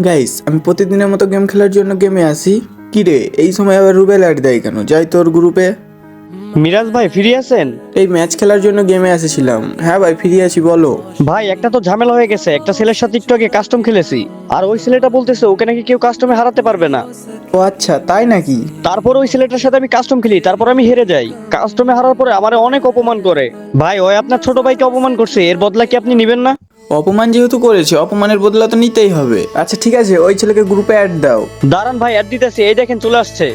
Guys, আমি প্রতিদিনের মতো গেম খেলার জন্য গেমে আসি। কিরে, এই সময় আবার রুবেল অ্যাড দেয় কেন? যাই তোর গ্রুপে। মিরাজ ভাই ফ্রি আছেন? এই ম্যাচ খেলার জন্য গেমে এসেছিলাম। হ্যাঁ ভাই, ফিরে আছি, বলো। ভাই একটা তো ঝামেলা হয়ে গেছে, একটা ছেলের সাথে একটু আগে কাস্টম খেলেছি, আর ওই ছেলেটা বলতেছে ওকে নাকি কেউ কাস্টমে হারাতে পারবে না। ও আচ্ছা, তাই নাকি? তারপর ওই ছেলেটার সাথে আমি কাস্টম খেলি, তারপর আমি হেরে যাই। কাস্টমে হারার পরে আমারে অনেক অপমান করে। ভাই ওই আপনার ছোট ভাইকে অপমান করছে, এর বদলা কি আপনি নেবেন না? অপমান যেহেতু করেছে, অপমানের বদলা তো নিতেই হবে। আচ্ছা ঠিক আছে, ওই ছেলেকে গ্রুপে অ্যাড দাও। দাঁড়ান ভাই, অ্যাড দিতেছি, এই দেখেন চলে আসছে।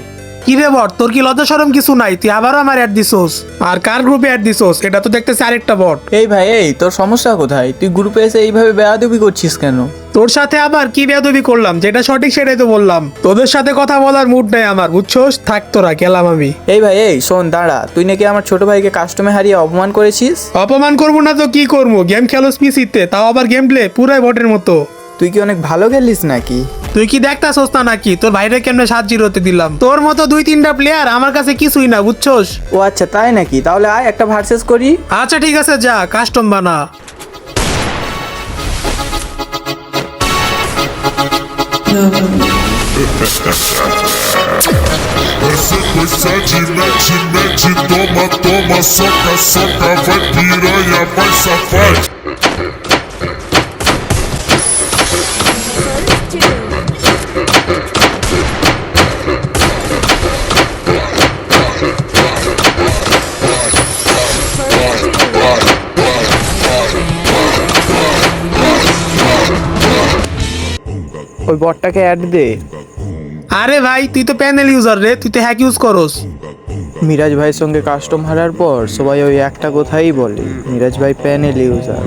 কি রে বট, তোর কি লজ্জা শরম কিছু নাই? তুই আবারও আমার অ্যাড দিছোস। আর কার গ্রুপে অ্যাড দিছোস? এটা তো দেখতেছি আরেকটা বট। এই ভাই, এই তোর সমস্যা কোথায়? তুই গ্রুপে এসে এইভাবে বেয়াদবি করছিস কেন? তোর সাথে আবার কি বেয়াদবি করলাম? যেটা সঠিক সেটাই তো বললাম। তোদের সাথে কথা বলার মুড নাই আমার, বুঝছোস? থাক তোরা, গেলাম আমি। এই ভাই, এই শোন, দাঁড়া। তুই নাকি আমার ছোট ভাইকে কাস্টমে হারিয়ে অপমান করেছিস। অপমান করবো না তো কি করবো? গেম খেলোস পিসিতে, তাও আবার গেম প্লে পুরাই বটের মতো। তুই কি অনেক ভালো খেলিস নাকি? তুই কি দেখতাছস না নাকি তোর ভাইরে কেমনে 7-0 হতে দিলাম? তোর মতো 2-3টা প্লেয়ার আমার কাছে কিছুই না, বুঝছোস? ও আচ্ছা, তাই নাকি? তাহলে আয় একটা ভার্সেস করি। আচ্ছা ঠিক আছে, যা কাস্টম বানা। Sequência de mete, mete, toma, toma, soca, soca, vai piranha, vai safado. ওই বটটাকে অ্যাড দে। আরে ভাই, তুই তো প্যানেল ইউজার রে, তুই তো হ্যাক ইউজ করস। মিরাজ ভাইয়ের সঙ্গে কাস্টম হারার পর সবাই ওই একটা কথাই বলে, মিরাজ ভাই প্যানেল ইউজার।